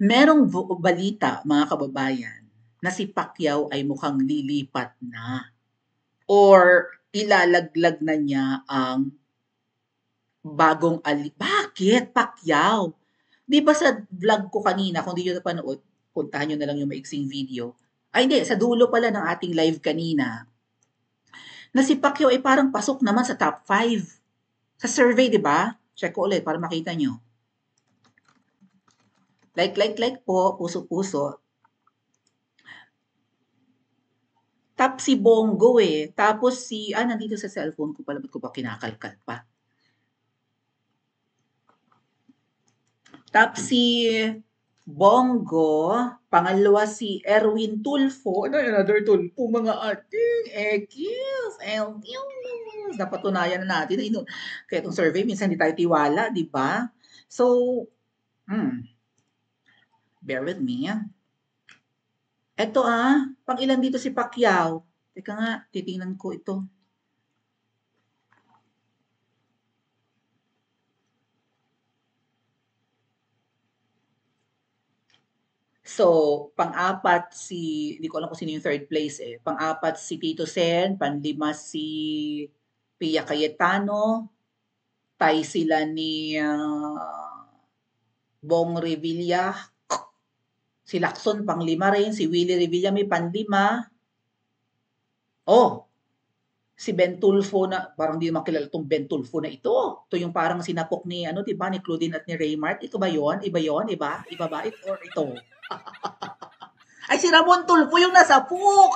Merong balita, mga kababayan, na si Pacquiao ay mukhang lilipat na or ilalaglag na niya ang bagong Bakit Pacquiao? 'Di ba sa vlog ko kanina, kung di niyo napanood, puntahan niyo na lang yung maiksing video. Ay hindi, sa dulo pala ng ating live kanina, na si Pacquiao ay parang pasok naman sa top 5 sa survey, 'di ba? Check ko ulit para makita niyo. Like po, puso-puso. Top si Bongo eh. Tapos nandito sa cellphone ko pala, ba't ko pa kinakalkal pa? Top si Bongo, pangalawa si Erwin Tulfo. Ano, another Tulfo, mga ating ekis. Napatunayan na natin. Kaya itong survey, minsan hindi tayo tiwala, di ba? So, bear with me. Eto pang ilan dito si Pacquiao? Teka nga, titingnan ko ito. So, pang-apat hindi ko alam kung sino yung third place eh. Pang-apat si Tito Sen, panlima si Pia Cayetano, tie sila ni Bong Revilla, si Lacson panglima rin, si Willie Revilla may panlima. Oh, si Ben Tulfo na, parang hindi makilala itong Ben Tulfo na ito. Ito yung parang sinapok ni, diba, ni Claudine at ni Raymart. Ito ba yon? Iba yon? Iba? Iba ba? Or ito? Ay, si Ramon Tulfo yung nasapok!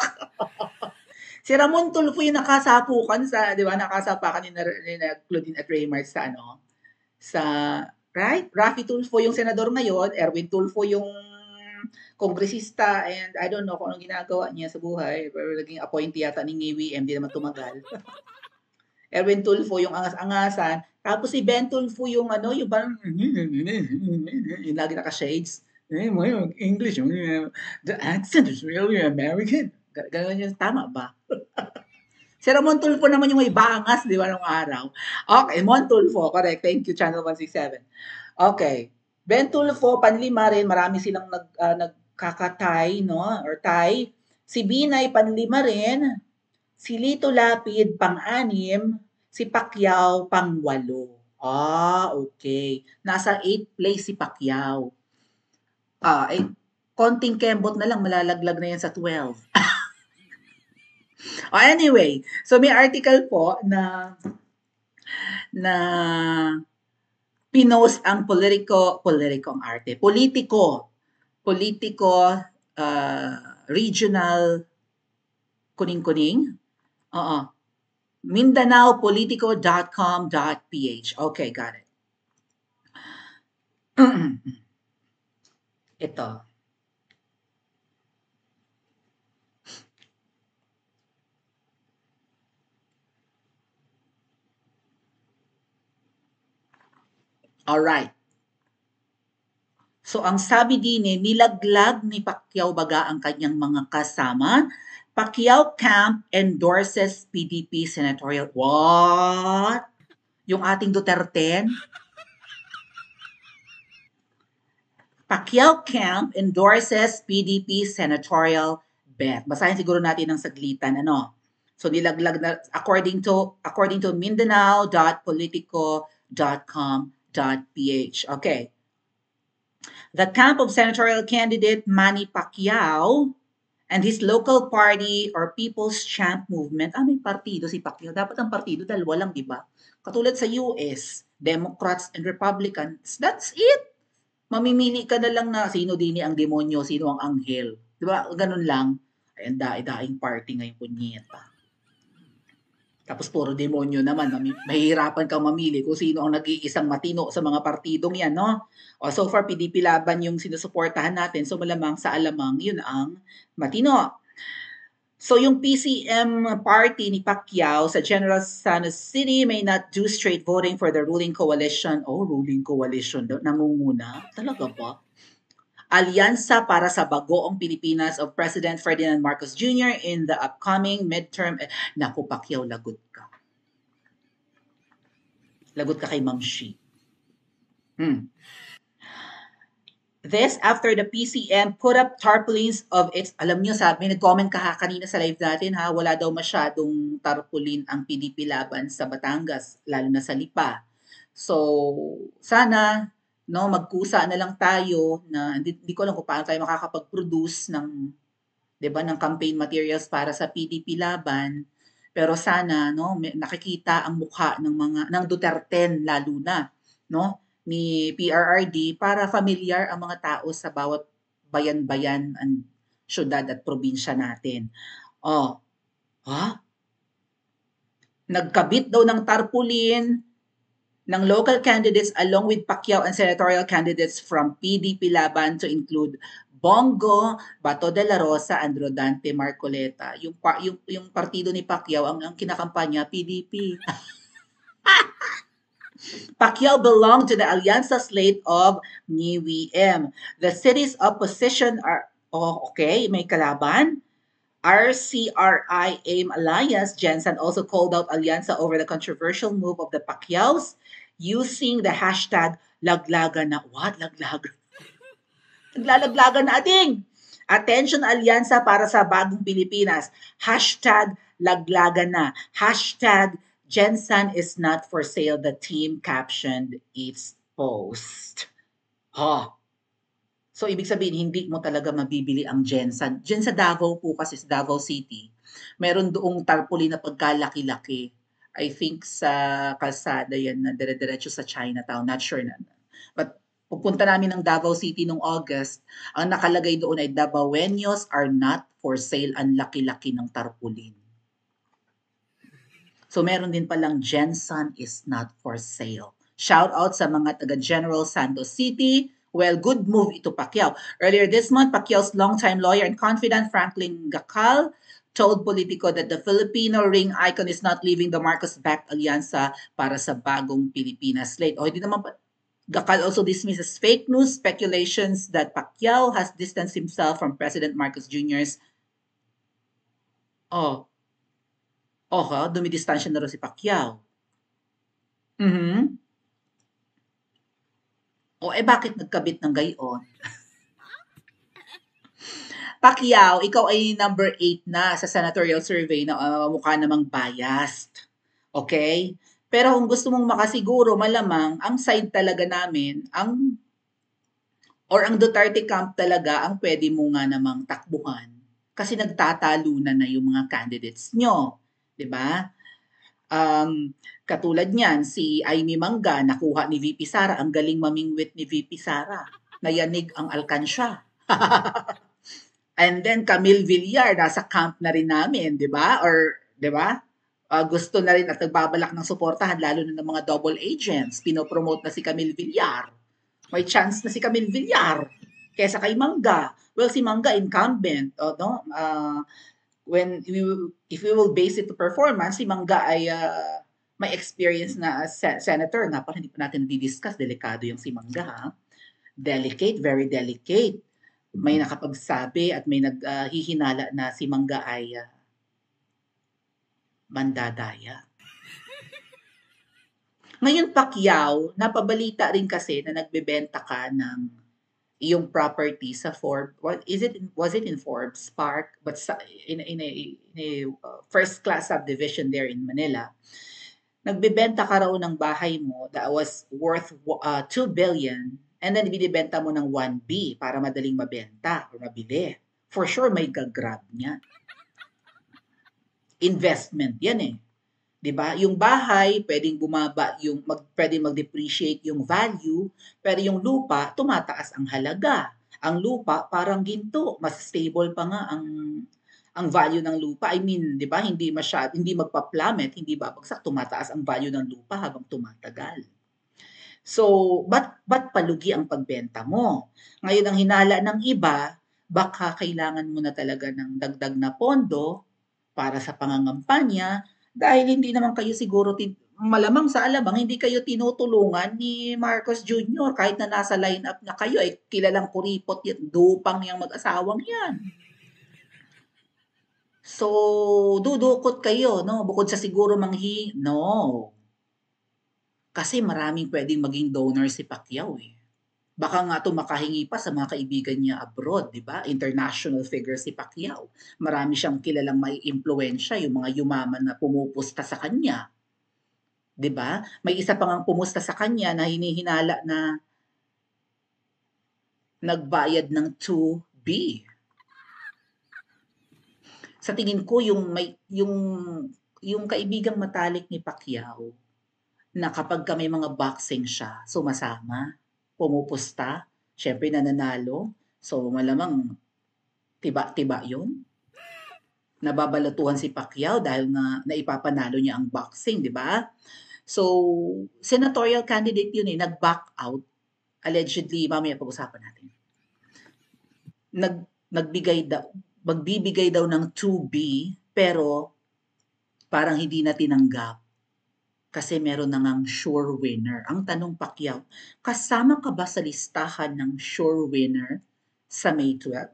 Si Ramon Tulfo yung nakasapukan sa, di ba, nakasapakan ni Claudine at Raymart sa sa, right? Raffy Tulfo yung senador ngayon, Erwin Tulfo yung kongresista, and I don't know kung anong ginagawa niya sa buhay, pero naging appointee yata ni AWM, di naman tumagal. Erwin Tulfo yung angas-angasan, tapos si Ben Tulfo yung yung parang, yung lagi naka-shades. English, the accent is really American. Ganun yun, tama ba? Si Ramon Tulfo naman yung may bangas, di ba, nung araw. Okay, Mon Tulfo, correct. Thank you, Channel 167. Okay. Ben Tulfo, panlima rin, marami silang nagkakatay, no? Or tie. Si Binay, panlima rin. Si Lito Lapid, pang-anim. Si Pacquiao, pang-walo. Okay. Nasa 8th place si Pacquiao. Konting kembot na lang, malalaglag na yan sa 12. Anyway, so may article po na pinost ang politiko regional kuning-kuning. Oo. MindanaoPolitico.com.ph. Okay, got it. Ito. Alright. So, ang sabi din nilaglag ni Pacquiao baga ang kanyang mga kasama. Pacquiao camp endorses PDP senatorial. What? Yung ating Duterte? Pacquiao camp endorses PDP senatorial bet. Basahin siguro natin ng saglitan. So nilaglag na according to mindanao.politico.com.ph. Okay. The camp of senatorial candidate Manny Pacquiao and his local party or People's Champ Movement. May partido si Pacquiao. Dapat ang partido dalawa lang, di ba? Katulad sa US, Democrats and Republicans. That's it. Mamimili ka na lang na sino din ang demonyo, sino ang anghel. Di ba? Ganun lang. Ay, ang daing party ngayon, punyeta. Tapos puro demonyo naman. Mahihirapan kang mamili kung sino ang nag-iisang matino sa mga partidong yan, no? So far, PDP laban yung sinusuportahan natin. So malamang sa alamang, yun ang matino. So yung PCM party ni Pacquiao sa General Santos City may not do straight voting for the ruling coalition. Ruling coalition. Nangunguna? Talaga ba? Alyansa para sa Bagoong Pilipinas of President Ferdinand Marcos Jr. in the upcoming midterm. Naku, Pacquiao, lagot ka. Lagot ka kay Ma'am Shi. This after the PCM put up tarpaulins of its, alam nyo, sabi, nag-comment ka kanina sa live natin ha, wala daw masyadong tarpaulin ang PDP laban sa Batangas, lalo na sa Lipa. So, sana, no, magkusa na lang tayo na, hindi ko alam kung paano tayo makakapag-produce ng, 'di ba, ng campaign materials para sa PDP laban. Pero sana, no, nakikita ang mukha ng mga ng Duterte lalo na, no, ni PRRD para familiar ang mga tao sa bawat bayan-bayan and syudad at probinsya natin. Oh, ha? Nagkabit daw ng tarpaulin ng local candidates along with Pacquiao and senatorial candidates from PDP laban to include Bongo, Bato de la Rosa, and Rodante Marcoleta. Yung partido ni Pacquiao, ang kinakampanya, PDP. Pacquiao belonged to the Alianza slate of NIWM. The city's opposition are, oh, okay, may kalaban. RCRI AIM Alliance, Jensen also called out Alianza over the controversial move of the Pacquiaos using the hashtag laglagan na. What? Laglagan? Naglalaglagan na ating. Attention Alyansa para sa bagong Pilipinas. Hashtag laglagan na. Hashtag Jensen is not for sale. The team captioned its post. Ha. So, ibig sabihin, hindi mo talaga mabibili ang Jensen. Diyan sa Davao po kasi, sa Davao City, meron doong tarpaulin na pagkalaki-laki. I think sa kalsada yan na dire-diretso sa Chinatown. Not sure na. But pupunta namin ng Davao City noong August, ang nakalagay doon ay Davaoenos are not for sale. Ang laki-laki ng tarpaulin. So meron din palang Jensen is not for sale. Shout out sa mga taga General Santos City. Well, good move ito, Pacquiao. Earlier this month, Pacquiao's longtime lawyer and confidant Franklin Gacal told Politico that the Filipino ring icon is not leaving the Marcos-backed Alyansa para sa bagong Pilipinas slate. O, hindi naman pa. Gacal also dismisses fake news speculations that Pacquiao has distanced himself from President Marcos Jr.'s dumidistansya na rin si Pacquiao. Bakit nagkabit ng gayon? Pacquiao, ikaw ay number 8 na sa senatorial survey na mukha namang biased. Okay? Pero kung gusto mong makasiguro, malamang ang side talaga namin, ang Duterte camp talaga ang pwede mo nga namang takbuhan. Kasi nagtatalunan na yung mga candidates nyo. 'Di ba? Katulad niyan, si Amy Mangga, nakuha ni VP Sara. Ang galing mamingwit ni VP Sara. Nayanig ang alkansya. And then Camille Villar, nasa camp na rin namin, di ba? Or, di ba? Gusto na rin at nagbabalak ng suportahan, lalo na ng mga double agents. Pinopromote na si Camille Villar. May chance na si Camille Villar kesa kay Mangga. Well, si Mangga incumbent, no? If we will base it to performance, si Mangga ay may experience na as senator. Nga pala, hindi pa natin di-discuss. Delikado yung si Mangga, ha? Delicate, very delicate. May nakapagsabi at may naghihinala na si Mangga ay mandadaya. Ngayon, Pacquiao, napabalita rin kasi na nagbebenta ka ng iyong property sa Forbes. Was it in Forbes Park? But in a first class subdivision there in Manila. Nagbebenta ka raw ng bahay mo that was worth 2 billion and then binibenta mo ng 1B para madaling mabenta or mabili. For sure, may gagrab niya. Investment yan eh. 'Di ba? Yung bahay, pwedeng bumaba pwedeng mag-depreciate yung value, pero yung lupa, tumataas ang halaga. Ang lupa parang ginto, mas stable pa nga ang value ng lupa. I mean, 'di ba? Hindi magpa-plummet, hindi babagsak, tumataas ang value ng lupa habang tumatagal. So, ba't palugi ang pagbenta mo? Ngayon ang hinala ng iba, baka kailangan mo na talaga ng dagdag na pondo para sa pangangampanya dahil hindi naman kayo siguro malamang sa alamang hindi kayo tinutulungan ni Marcos Jr. kahit na nasa lineup na kayo ay kilalang kuripot yan, dupang yang mag-asawang yan. So, dudukot kayo, no? Bukod sa siguro no. Kasi maraming pwedeng maging donor si Pacquiao eh. Baka nga makahingi pa sa mga kaibigan niya abroad, 'di ba? International figure si Pacquiao. Marami siyang kilalang maiimpluwensya, yung mga yumaman na pumupusta sa kanya, 'di ba? May isa pa ngang pumusta sa kanya na hinihinala na nagbayad ng 2B. Sa tingin ko yung kaibigang matalik ni Pacquiao na kapagka may mga boxing siya, sumasama, pumupusta, siyempre nananalo. So malamang tiba-tiba 'yun. Nababalatuhan si Pacquiao dahil nga naipapanalo niya ang boxing, 'di ba? So, senatorial candidate 'yun eh, nag-back out. Allegedly, mamaya pag-usapan natin. Nagbigay daw, magbibigay daw ng 2B, pero parang hindi na tinanggap kasi meron na ngang sure winner. Ang tanong, Pacquiao, kasama ka ba sa listahan ng sure winner sa May 12?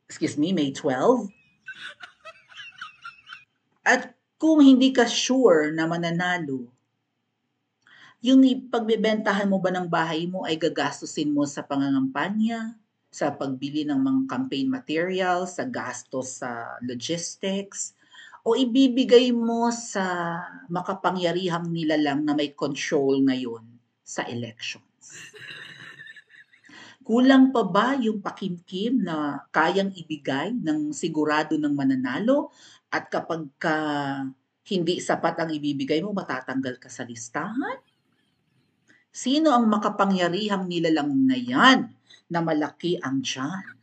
Excuse me, May 12? At kung hindi ka sure na mananalo, yung pagbebentahan mo ba ng bahay mo ay gagastusin mo sa pangangampanya, sa pagbili ng mga campaign materials, sa gastos sa logistics, o ibibigay mo sa makapangyarihang nilalang na may control ngayon sa elections? Kulang pa ba yung pakimkim na kayang ibigay ng sigurado ng mananalo at kapag hindi sapat ang ibibigay mo, matatanggal ka sa listahan? Sino ang makapangyarihang nilalang na yan na malaki ang tiyan?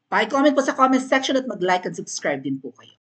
Pa-comment po sa comment section at mag-like and subscribe din po kayo.